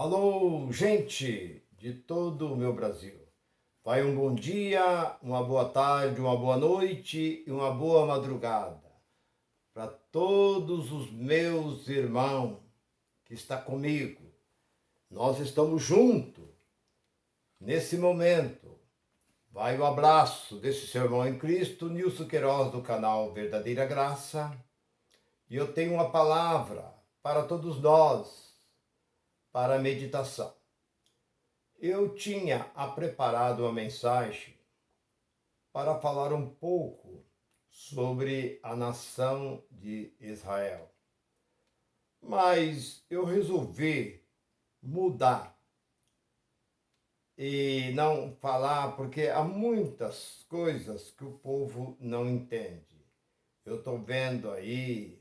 Alô, gente de todo o meu Brasil. Vai um bom dia, uma boa tarde, uma boa noite e uma boa madrugada para todos os meus irmãos que está comigo. Nós estamos juntos nesse momento. Vai o abraço desse seu irmão em Cristo, Nilson Queiroz, do canal Verdadeira Graça. E eu tenho uma palavra para todos nós, para a meditação. Eu tinha preparado uma mensagem para falar um pouco sobre a nação de Israel, mas eu resolvi mudar e não falar porque há muitas coisas que o povo não entende. Eu estou vendo aí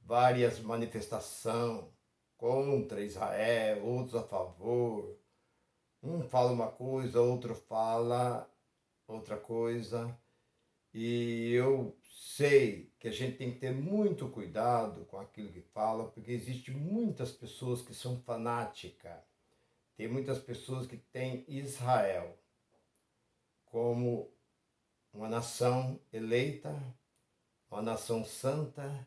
várias manifestações contra Israel, outros a favor. Um fala uma coisa, outro fala outra coisa. E eu sei que a gente tem que ter muito cuidado com aquilo que fala, porque existe muitas pessoas que são fanáticas. Tem muitas pessoas que têm Israel como uma nação eleita, uma nação santa,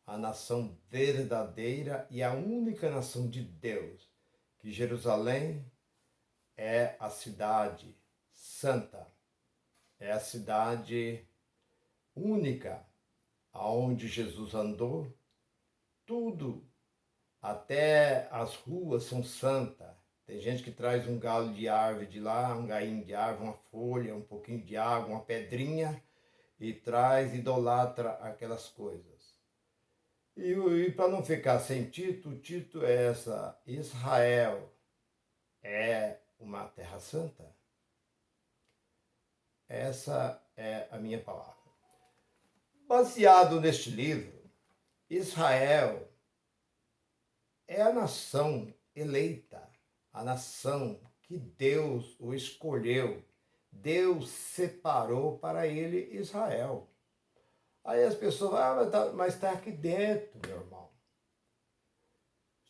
a nação verdadeira e a única nação de Deus, que Jerusalém é a cidade santa, é a cidade única aonde Jesus andou. Tudo, até as ruas são santas. Tem gente que traz um galho de árvore de lá, um gainho de árvore, uma folha, um pouquinho de água, uma pedrinha, e traz, idolatra aquelas coisas. E para não ficar sem título, o título é essa: Israel é uma terra santa? Essa é a minha palavra. Baseado neste livro, Israel é a nação eleita, a nação que Deus o escolheu. Deus separou para ele Israel. Aí as pessoas falam, mas está aqui dentro, meu irmão.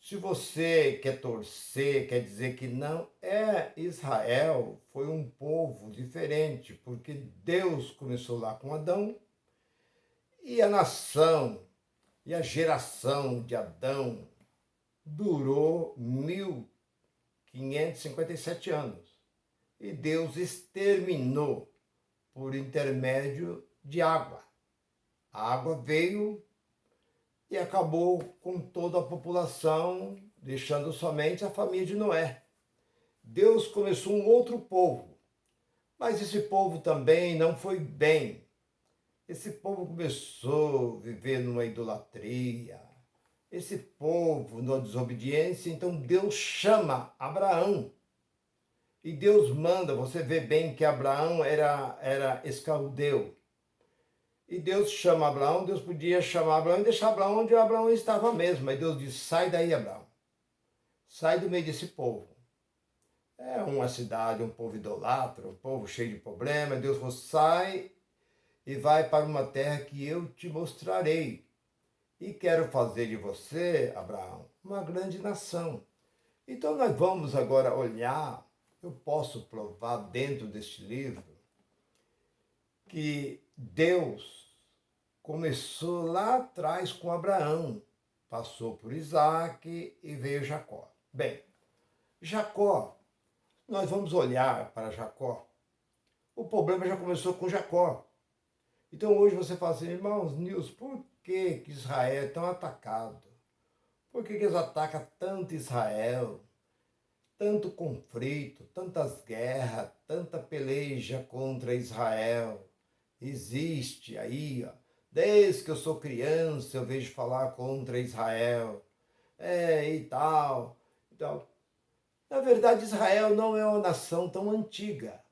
Se você quer torcer, quer dizer que não é, Israel foi um povo diferente, porque Deus começou lá com Adão, e a nação e a geração de Adão durou 1557 anos. E Deus exterminou por intermédio de água. A água veio e acabou com toda a população, deixando somente a família de Noé. Deus começou um outro povo, mas esse povo também não foi bem. Esse povo começou a viver numa idolatria, esse povo numa desobediência. Então Deus chama Abraão. E Deus manda, você vê bem que Abraão era escaldeu. E Deus chama Abraão, Deus podia chamar Abraão e deixar Abraão onde Abraão estava mesmo. Mas Deus diz, sai daí, Abraão. Sai do meio desse povo. É uma cidade, um povo idolatra, um povo cheio de problemas. Deus falou, sai e vai para uma terra que eu te mostrarei. E quero fazer de você, Abraão, uma grande nação. Então nós vamos agora olhar, eu posso provar dentro deste livro, que Deus começou lá atrás com Abraão, passou por Isaac e veio Jacó. Bem, Jacó, nós vamos olhar para Jacó. O problema já começou com Jacó. Então hoje você fala assim, irmãos, Nilson, por que Israel é tão atacado? Por que eles atacam tanto Israel? Tanto conflito, tantas guerras, tanta peleja contra Israel. Existe aí, ó, desde que eu sou criança eu vejo falar contra Israel. E tal. Então, na verdade, Israel não é uma nação tão antiga.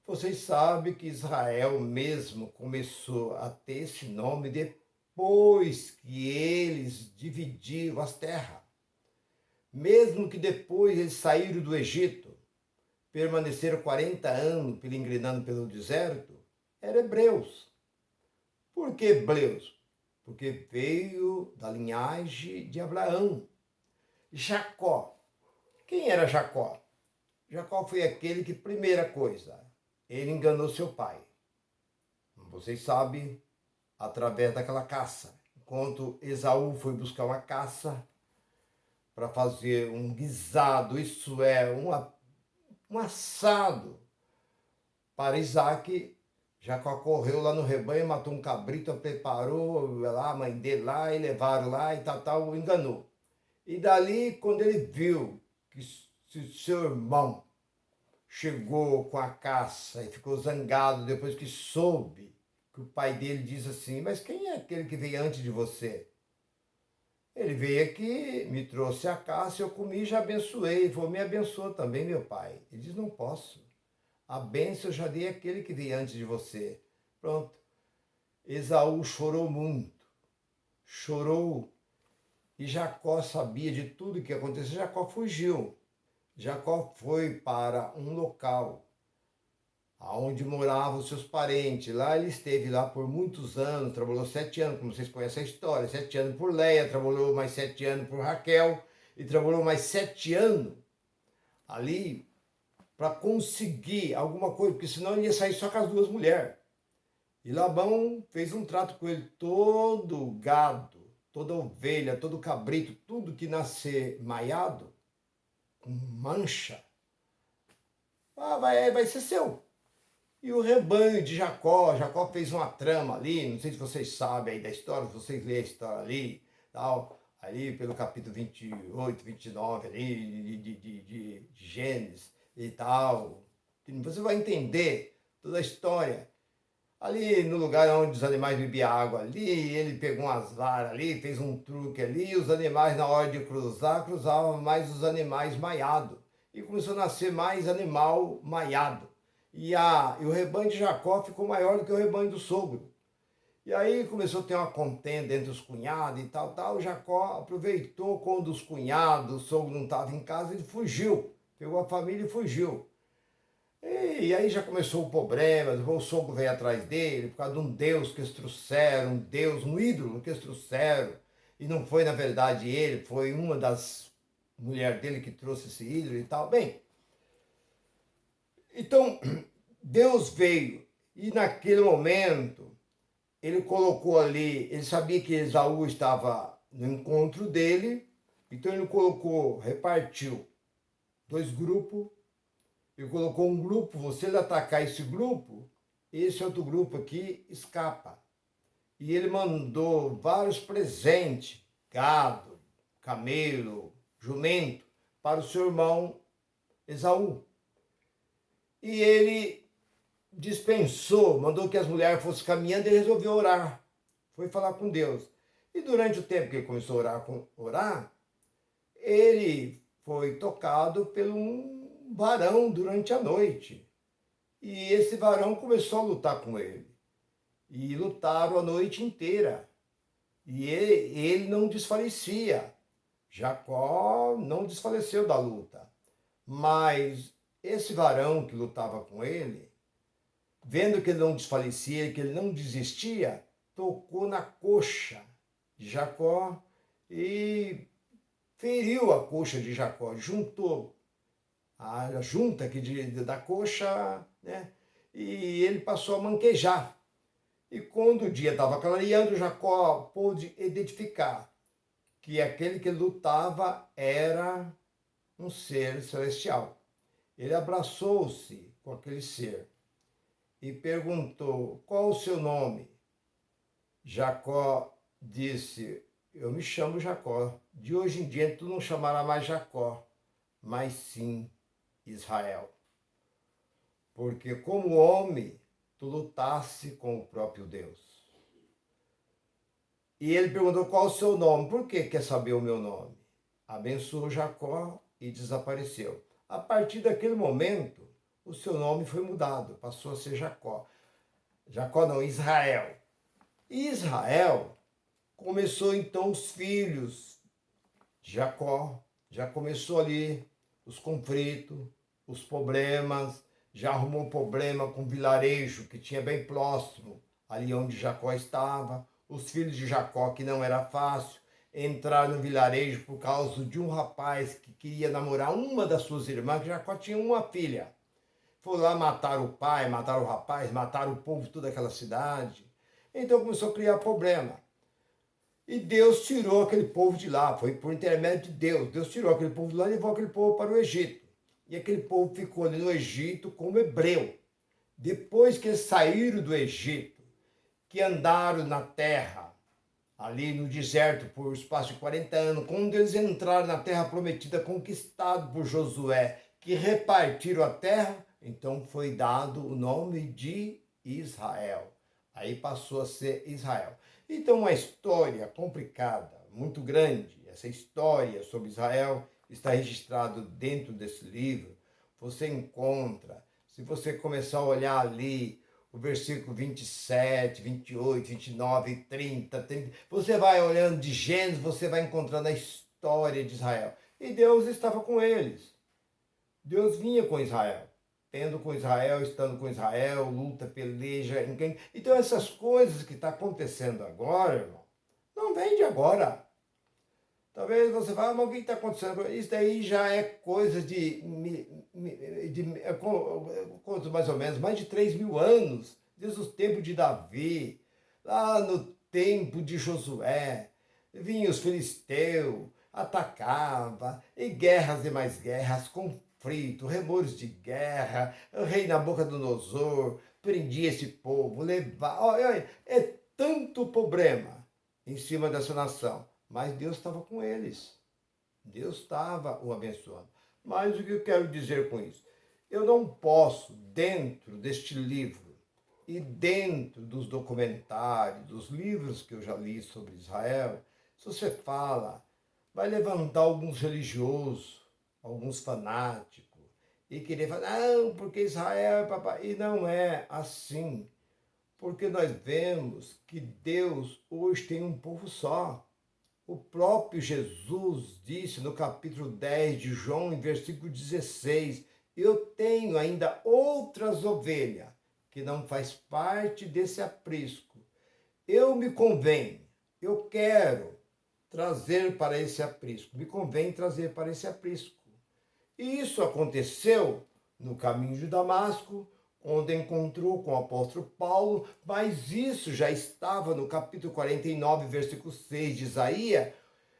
Vocês sabem que Israel mesmo começou a ter esse nome depois que eles dividiram as terras. Mesmo que depois eles saíram do Egito, permaneceram 40 anos peregrinando pelo deserto, eram hebreus. Por que hebreus? Porque veio da linhagem de Abraão. Jacó. Quem era Jacó? Jacó foi aquele que, primeira coisa, ele enganou seu pai. Vocês sabem, através daquela caça. Enquanto Esaú foi buscar uma caça para fazer um guisado, isso é, um assado para Isaac, Jacó correu lá no rebanho, matou um cabrito, preparou lá, a mãe dele lá, e levaram lá e tal, enganou. E dali, quando ele viu que seu irmão chegou com a caça e ficou zangado depois que soube que o pai dele diz assim, mas quem é aquele que veio antes de você? Ele veio aqui, me trouxe a caça, eu comi e já abençoei. Falou, me abençoa também, meu pai. Ele diz, não posso. A bênção eu já dei àquele que veio antes de você. Pronto. Esaú chorou muito. Chorou. E Jacó sabia de tudo que aconteceu. Jacó fugiu. Jacó foi para um local onde moravam os seus parentes. Lá ele esteve lá por muitos anos, trabalhou 7 anos, como vocês conhecem a história, 7 anos por Leia, trabalhou mais 7 anos por Raquel, e trabalhou mais 7 anos ali para conseguir alguma coisa, porque senão ele ia sair só com as duas mulheres. E Labão fez um trato com ele, todo gado, toda ovelha, todo cabrito, tudo que nascer maiado, com mancha, vai ser seu. E o rebanho de Jacó, Jacó fez uma trama ali, não sei se vocês sabem aí da história, se vocês lerem a história ali, tal, ali pelo capítulo 28, 29 ali, de Gênesis e tal. Você vai entender toda a história. Ali no lugar onde os animais bebiam água ali, ele pegou umas varas ali, fez um truque ali, e os animais na hora de cruzar, cruzavam mais os animais maiados. E começou a nascer mais animal maiado. E o rebanho de Jacó ficou maior do que o rebanho do sogro. E aí começou a ter uma contenda entre os cunhados e tal. Jacó aproveitou quando os cunhados, o sogro não estava em casa, ele fugiu. Pegou a família e fugiu. E aí já começou o problema, o sogro veio atrás dele por causa de um Deus que eles trouxeram, um ídolo que eles trouxeram. E não foi, na verdade, ele, foi uma das mulheres dele que trouxe esse ídolo e tal. Bem, então, Deus veio e naquele momento ele colocou ali, ele sabia que Esaú estava no encontro dele, então ele colocou, repartiu 2 grupos, e colocou um grupo, você atacar esse grupo, esse outro grupo aqui escapa. E ele mandou vários presentes, gado, camelo, jumento, para o seu irmão Esaú. E ele dispensou, mandou que as mulheres fossem caminhando e resolveu orar. Foi falar com Deus. E durante o tempo que ele começou a orar, ele foi tocado por um varão durante a noite. E esse varão começou a lutar com ele. E lutaram a noite inteira. E ele não desfalecia. Jacó não desfaleceu da luta. Mas esse varão que lutava com ele, vendo que ele não desfalecia, que ele não desistia, tocou na coxa de Jacó e feriu a coxa de Jacó, juntou a junta aqui da coxa, né? E ele passou a manquejar. E quando o dia estava clareando, Jacó pôde identificar que aquele que lutava era um ser celestial. Ele abraçou-se com aquele ser e perguntou, qual o seu nome? Jacó disse, eu me chamo Jacó. De hoje em diante tu não chamarás mais Jacó, mas sim Israel. Porque como homem, tu lutasse com o próprio Deus. E ele perguntou qual o seu nome. Por que quer saber o meu nome? Abençoou Jacó e desapareceu. A partir daquele momento, o seu nome foi mudado, passou a ser Jacó. Jacó não, Israel. E Israel começou então os filhos de Jacó, já começou ali os conflitos, os problemas, já arrumou um problema com o vilarejo que tinha bem próximo, ali onde Jacó estava, os filhos de Jacó, que não era fácil, entrar no vilarejo por causa de um rapaz que queria namorar uma das suas irmãs, que já tinha uma filha. Foi lá matar o pai, matar o rapaz, matar o povo, toda aquela cidade. Então começou a criar problema. E Deus tirou aquele povo de lá, foi por intermédio de Deus. Deus tirou aquele povo de lá e levou aquele povo para o Egito. E aquele povo ficou ali no Egito como hebreu. Depois que eles saíram do Egito, que andaram na terra, ali no deserto, por espaço de 40 anos, quando eles entraram na terra prometida, conquistada por Josué, que repartiram a terra, então foi dado o nome de Israel. Aí passou a ser Israel. Então, uma história complicada, muito grande. Essa história sobre Israel está registrada dentro desse livro. Você encontra, se você começar a olhar ali, o versículo 27, 28, 29, 30, você vai olhando de Gênesis, você vai encontrando a história de Israel. E Deus estava com eles. Deus vinha com Israel. Tendo com Israel, estando com Israel, luta, peleja. Então essas coisas que estão acontecendo agora, irmão, não vem de agora. Talvez você fale, mas o que está acontecendo? Isso daí já é coisa de mais ou menos, mais de 3.000 anos, desde o tempo de Davi, lá no tempo de Josué, vinham os filisteus, atacava, e guerras e mais guerras, conflito, remores de guerra, o rei Nabucodonosor prendia esse povo, levava, olha, é tanto problema em cima dessa nação. Mas Deus estava com eles. Deus estava o abençoando. Mas o que eu quero dizer com isso? Eu não posso, dentro deste livro e dentro dos documentários, dos livros que eu já li sobre Israel, se você fala, vai levantar alguns religiosos, alguns fanáticos, e querer falar, não, porque Israel é papai. E não é assim. Porque nós vemos que Deus hoje tem um povo só. O próprio Jesus disse no capítulo 10 de João, em versículo 16, eu tenho ainda outras ovelhas que não faz parte desse aprisco. Eu me convenho, eu quero trazer para esse aprisco, me convém trazer para esse aprisco. E isso aconteceu no caminho de Damasco, onde encontrou com o apóstolo Paulo, mas isso já estava no capítulo 49, versículo 6 de Isaías.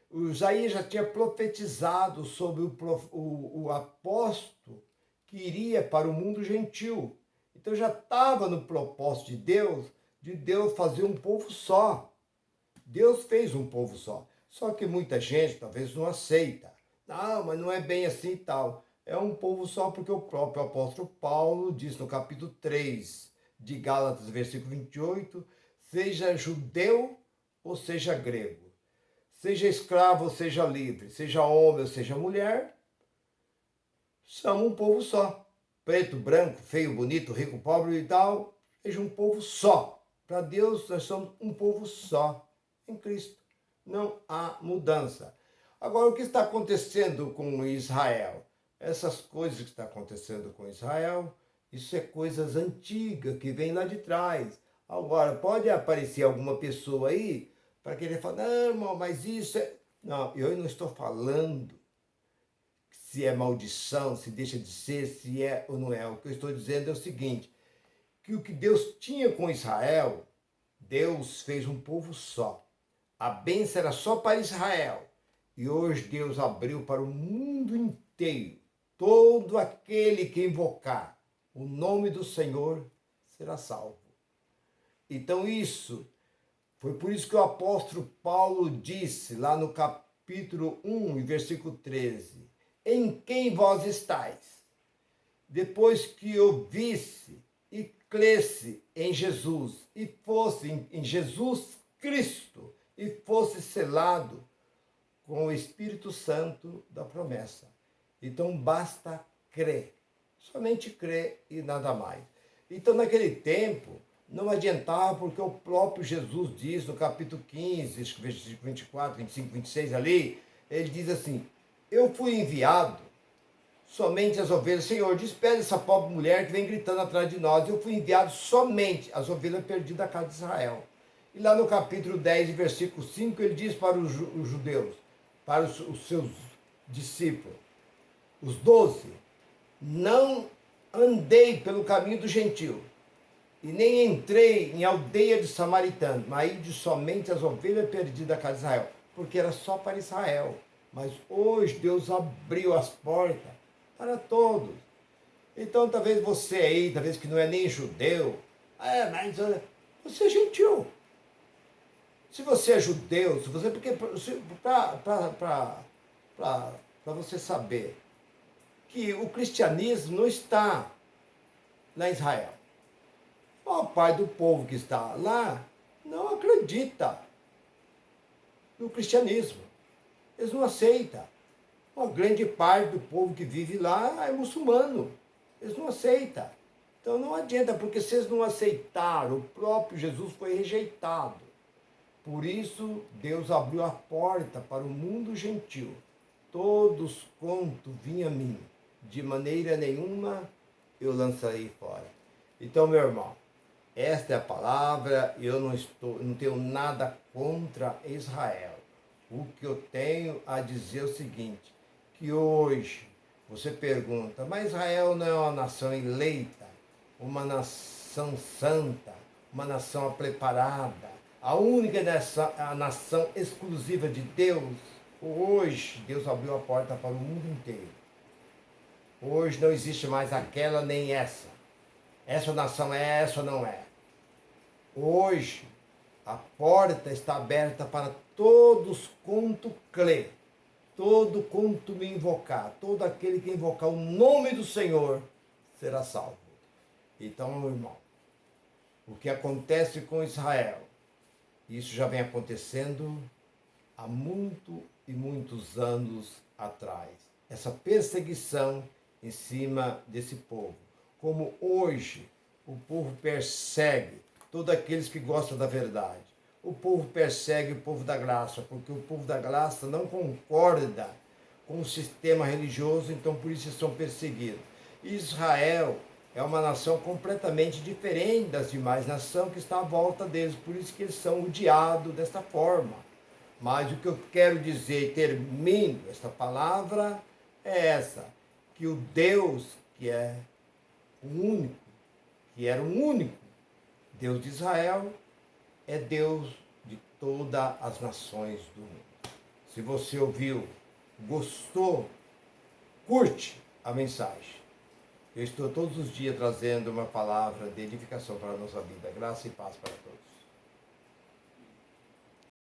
O Isaías já tinha profetizado sobre o apóstolo que iria para o mundo gentil. Então já estava no propósito de Deus fazer um povo só. Deus fez um povo só. Só que muita gente talvez não aceita. Não, mas não é bem assim e tal. É um povo só porque o próprio apóstolo Paulo diz no capítulo 3 de Gálatas, versículo 28, seja judeu ou seja grego, seja escravo ou seja livre, seja homem ou seja mulher, são um povo só. Preto, branco, feio, bonito, rico, pobre e tal, seja um povo só. Para Deus, nós somos um povo só em Cristo. Não há mudança. Agora, o que está acontecendo com Israel? Essas coisas que estão acontecendo com Israel, isso é coisas antigas, que vem lá de trás. Agora, pode aparecer alguma pessoa aí para querer falar, não, irmão, mas isso é... Não, eu não estou falando se é maldição, se deixa de ser, se é ou não é. O que eu estou dizendo é o seguinte, que o que Deus tinha com Israel, Deus fez um povo só. A bênção era só para Israel. E hoje Deus abriu para o mundo inteiro. Todo aquele que invocar o nome do Senhor será salvo. Então isso, foi por isso que o apóstolo Paulo disse lá no capítulo 1, versículo 13, em quem vós estáis? Depois que ouvisse e cresce em Jesus, e fosse em Jesus Cristo, e fosse selado com o Espírito Santo da promessa. Então basta crer, somente crer e nada mais. Então naquele tempo não adiantava, porque o próprio Jesus diz no capítulo 15, versículo 24, 25, 26 ali, ele diz assim, eu fui enviado somente as ovelhas, Senhor, despede essa pobre mulher que vem gritando atrás de nós, eu fui enviado somente as ovelhas perdidas da casa de Israel. E lá no capítulo 10, versículo 5, ele diz para os judeus, para os seus discípulos, os 12, não andei pelo caminho do gentio, e nem entrei em aldeia de samaritanos, mas de somente as ovelhas perdidas da casa de Israel, porque era só para Israel. Mas hoje Deus abriu as portas para todos. Então talvez você aí, talvez que não é nem judeu, mas você é gentil. Se você é judeu, se você, porque para você saber que o cristianismo não está lá em Israel. A maior parte do povo que está lá não acredita no cristianismo. Eles não aceitam. Uma grande parte do povo que vive lá é muçulmano. Eles não aceitam. Então não adianta, porque se eles não aceitaram, o próprio Jesus foi rejeitado. Por isso, Deus abriu a porta para o mundo gentil. Todos quanto vinham a mim, de maneira nenhuma eu lançarei fora. Então, meu irmão, esta é a palavra. Eu não tenho nada contra Israel. O que eu tenho a dizer é o seguinte, que hoje você pergunta, mas Israel não é uma nação eleita, uma nação santa, uma nação preparada, a única a nação exclusiva de Deus? Hoje Deus abriu a porta para o mundo inteiro. Hoje não existe mais aquela nem essa. Essa nação é, essa não é. Hoje a porta está aberta para todos quanto crê, todo quanto me invocar, todo aquele que invocar o nome do Senhor será salvo. Então, meu irmão, o que acontece com Israel, isso já vem acontecendo há muitos anos atrás. Essa perseguição em cima desse povo. Como hoje o povo persegue todos aqueles que gostam da verdade. O povo persegue o povo da graça, porque o povo da graça não concorda com o sistema religioso, então por isso eles são perseguidos. Israel é uma nação completamente diferente das demais nações que estão à volta deles, por isso que eles são odiados desta forma. Mas o que eu quero dizer, e termino esta palavra, é essa, que o Deus que é o único, que era o único Deus de Israel, é Deus de todas as nações do mundo. Se você ouviu, gostou, curte a mensagem. Eu estou todos os dias trazendo uma palavra de edificação para a nossa vida. Graça e paz para todos.